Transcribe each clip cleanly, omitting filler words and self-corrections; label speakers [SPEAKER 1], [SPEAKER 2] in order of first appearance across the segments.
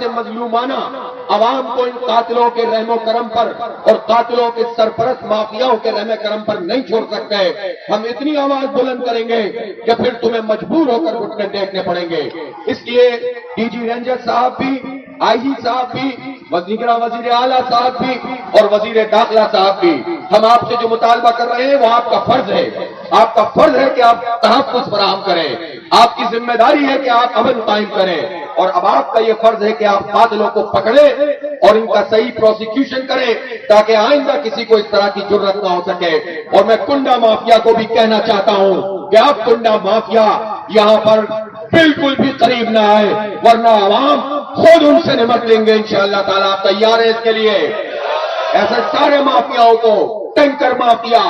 [SPEAKER 1] से मजलूमाना अवाम को इन कातिलों के रहमो करम पर और कातिलों के सरपरस्त माफियाओं के रहमो करम पर नहीं छोड़ सकते। हम इतनी आवाज बुलंद करेंगे कि फिर तुम्हें मजबूर होकर घुटने टेकने पड़ेंगे। इसलिए डीजी रेंजर साहब भी, आईजी साहब भी, वजीर आला साहब भी और वजीर दाखिला साहब भी, हम आपसे जो मुतालबा कर रहे हैं वो आपका फर्ज है। आपका फर्ज है कि आप तहफ्फुज़ फराहम करें, आपकी जिम्मेदारी है कि आप अमन कायम करें और अब आपका यह फर्ज है कि आप कातिलों को पकड़े और इनका सही प्रोसिक्यूशन करें ताकि आइंदा किसी को इस तरह की जुर्रत ना हो सके। और मैं कुंडा माफिया को भी कहना चाहता हूं कि आप कुंडा माफिया यहां पर बिल्कुल भी करीब ना आए, वरना आवाम खुद उनसे निमट लेंगे इंशाअल्लाह ताला। आप तैयार है इसके लिए? ऐसे सारे माफियाओं को, टैंकर माफिया,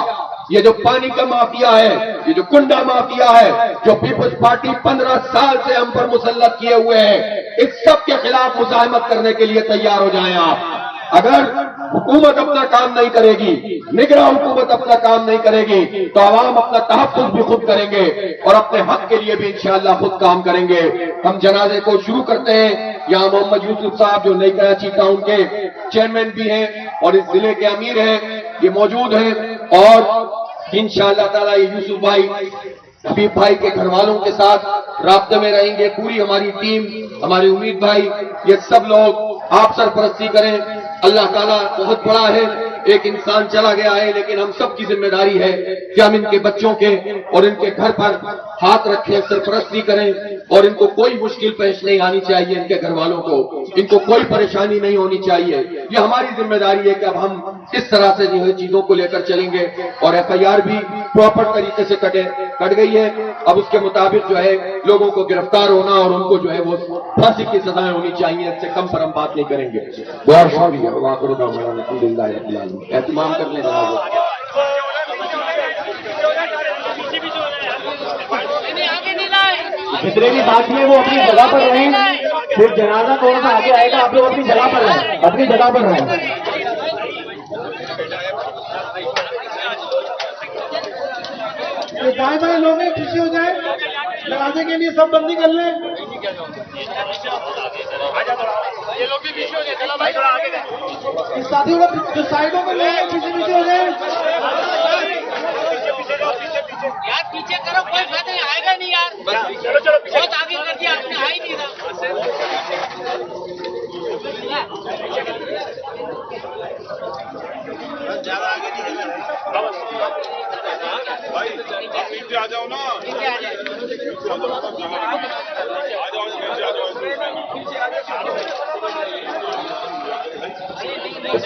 [SPEAKER 1] ये जो पानी का माफिया है, ये जो कुंडा माफिया है, जो पीपल्स पार्टी 15 साल से हम पर मुसल्लत किए हुए हैं, इस सब के खिलाफ मुजाहिमत करने के लिए तैयार हो जाएं आप। अगर हुकूमत अपना काम नहीं करेगी, निगरां हुकूमत अपना काम नहीं करेगी, तो आवाम अपना तहफ्फुज़ भी खुद करेंगे और अपने हक के लिए भी इंशाअल्लाह खुद काम करेंगे। हम जनाजे को शुरू करते हैं। यहाँ मोहम्मद यूसुफ साहब जो नई कराची टाउन के चेयरमैन भी हैं और इस जिले के अमीर हैं, ये मौजूद हैं और इंशाअल्लाह ताला ये यूसुफ भाई, हबीब भाई के घर वालों के साथ राब्ते में रहेंगे। पूरी हमारी टीम, हमारे उम्मीद भाई, ये सब लोग आप सरपरस्ती करें। अल्लाह ताला बहुत बड़ा है। एक इंसान चला गया है, लेकिन हम सब की जिम्मेदारी है कि हम इनके बच्चों के और इनके घर पर हाथ रखें, सरपरस्ती करें और इनको कोई मुश्किल पेश नहीं आनी चाहिए। इनके घर वालों को, इनको कोई परेशानी नहीं होनी चाहिए। ये हमारी जिम्मेदारी है कि अब हम इस तरह से जो है चीजों को लेकर चलेंगे। और FIR भी प्रॉपर तरीके से कट गई है। अब उसके मुताबिक जो है लोगों को गिरफ्तार होना और उनको जो है वो फांसी की सजाएं होनी चाहिए। इससे कम पर हम बात नहीं करेंगे। बहुत शुक्रिया। एहतमाम करने
[SPEAKER 2] जितने भी बाकी है वो अपनी जगह पर रहें। फिर जनाजा थोड़ा सा आगे आएगा, आप लोग अपनी जगह पर रहें, अपनी जगह पर रहें।
[SPEAKER 3] दाएं बाएं लोग पीछे हो जाए, जनाजे के लिए सब बंदी कर लें। ये लोग भी पीछे हो जाए, चलो भाई थोड़ा आगे। साथियों को जो साइडों में लोग पीछे हो जाए।
[SPEAKER 4] यार पीछे करो, कोई फायदा नहीं, आएगा नहीं यार। चलो चलो बहुत आगे कर दिया आपने, आ ही नहीं रहा। ज्यादा आगे नहीं भाई, नीचे आ जाओ ना, नीचे आ जाओ,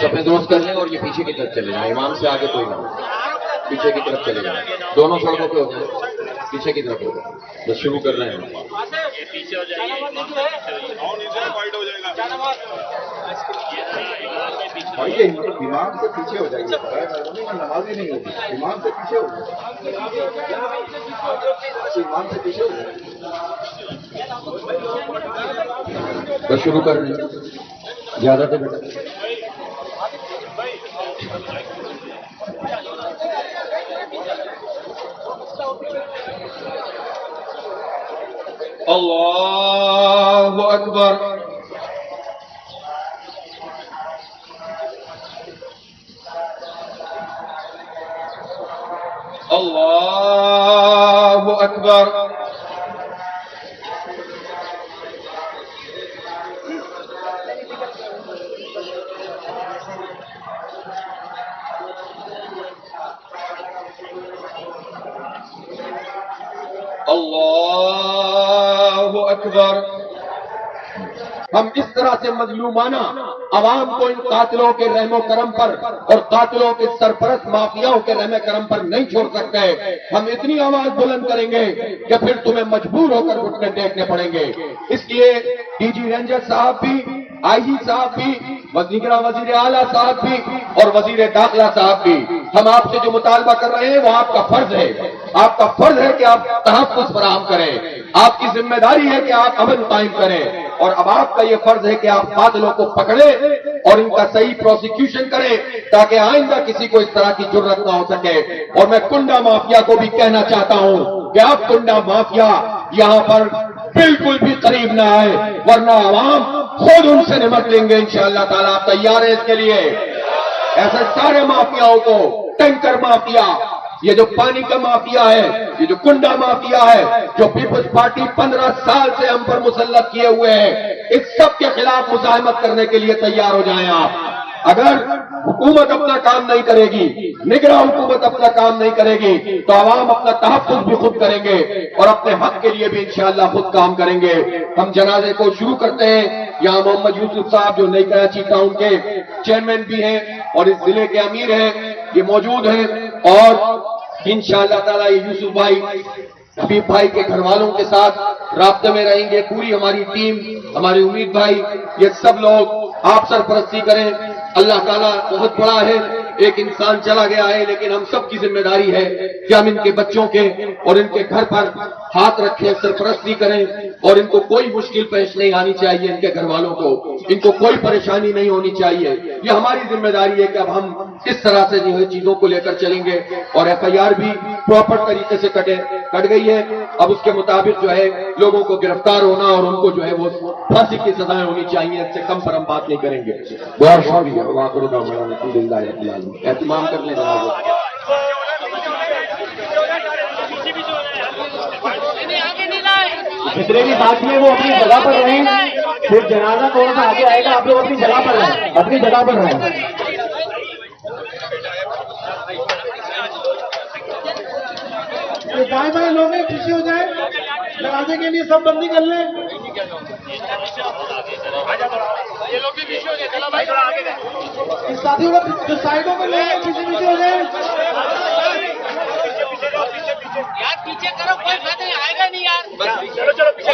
[SPEAKER 1] अपने दोस्त कर लें और ये पीछे की तरफ चले जाए। इमाम से आगे कोई ना, पीछे की तरफ चले जाए। दोनों सड़कों पे हो जाए, पीछे की तरफ हो जाए। बस शुरू कर रहे हैं।
[SPEAKER 4] पीछे हो जाएगा,
[SPEAKER 3] वाइड हो जाएगा।
[SPEAKER 5] भाई ये इमाम से पीछे हो जाएगी, नमाज नहीं होगी। इमाम से पीछे हो जाए, इमाम से पीछे हो जाए।
[SPEAKER 1] बस शुरू कर रहे हैं। ज्यादा से बेटा अल्लाहु अकबर। अल्लाहु अकबर। अल्लाहु अकबर। हम इस तरह से मजलूमाना अवाम को इन कातिलों के रहमो करम पर और कातिलों के सरपरस्त माफियाओं के रहमो करम पर नहीं छोड़ सकते। हम इतनी आवाज बुलंद करेंगे कि फिर तुम्हें मजबूर होकर घुटने टेकने पड़ेंगे। इसलिए डीजी रेंजर साहब भी, आईजी साहब भी, वजीर आला साहब भी और वजीर दाखिला साहब भी, हम आपसे जो मुतालबा कर रहे हैं वो आपका फर्ज है। आपका फर्ज है कि आप तहफ्फुज़ फराहम करें, आपकी जिम्मेदारी है कि आप अमन कायम करें और अब आपका ये फर्ज है कि आप कातिलों को पकड़े और इनका सही प्रोसिक्यूशन करें ताकि आइंदा किसी को इस तरह की जुर्रत ना हो सके। और मैं कुंडा माफिया को भी कहना चाहता हूं कि आप कुंडा माफिया यहां पर बिल्कुल भी करीब ना आए, वरना आवाम खुद उनसे निपट लेंगे इंशाअल्लाह ताला। आप तैयार हैं इसके लिए? ऐसे सारे माफियाओं को, टैंकर माफिया, ये जो पानी का माफिया है, ये जो कुंडा माफिया है, जो पीपल्स पार्टी 15 साल से हम पर मुसल्लत किए हुए हैं, इस सब के खिलाफ मुजाहिमत करने के लिए तैयार हो जाएं आप। अगर हुकूमत अपना काम नहीं करेगी, निगरां हुकूमत अपना काम नहीं करेगी, तो आवाम अपना तहफ़्फ़ुज़ भी खुद करेंगे और अपने हक के लिए भी इंशाअल्लाह खुद काम करेंगे। हम जनाजे को शुरू करते हैं। यहाँ मोहम्मद यूसुफ साहब जो नई कराची टाउन के चेयरमैन भी हैं और इस जिले के अमीर हैं, ये मौजूद हैं और इंशाअल्लाह ताला ये यूसुफ भाई हबीब भाई के घर वालों के साथ राब्ते में रहेंगे। पूरी हमारी टीम, हमारे उम्मीद भाई, ये सब लोग आप सरपरस्ती करें। अल्लाह ताला बहुत बड़ा है। एक इंसान चला गया है, लेकिन हम सब की जिम्मेदारी है कि हम इनके बच्चों के और इनके घर पर हाथ रखें, सरपरस्ती करें और इनको कोई मुश्किल पेश नहीं आनी चाहिए। इनके घर वालों को, इनको कोई परेशानी नहीं होनी चाहिए। ये हमारी जिम्मेदारी है कि अब हम इस तरह से जो है चीजों को लेकर चलेंगे। और FIR भी प्रॉपर तरीके से कट गई है। अब उसके मुताबिक जो है लोगों को गिरफ्तार होना और उनको जो है वो फांसी की सजाएं होनी चाहिए। इससे कम पर हम बात नहीं करेंगे। बहुत शुक्रिया। एहतमाम कर लें जनाब।
[SPEAKER 2] जितने भी साथी हैं वो अपनी जगह पर रहें। फिर जनाजा थोड़ा सा आगे आएगा, आप लोग अपनी जगह पर रहें, अपनी जगह पर रहें।
[SPEAKER 3] दाएं बाएं लोग हैं, पीछे हो जाए। जनाजे के लिए सब बंदी कर लें।
[SPEAKER 4] ये लोग भी पीछे हो जाए। चलो भाई थोड़ा आगे गए।
[SPEAKER 3] इस साथियों को जो साइडों में लोग हैं, पीछे हो जाए।
[SPEAKER 4] यार पीछे करो, कोई फायदा नहीं, आएगा नहीं यार। चलो चलो पीछे।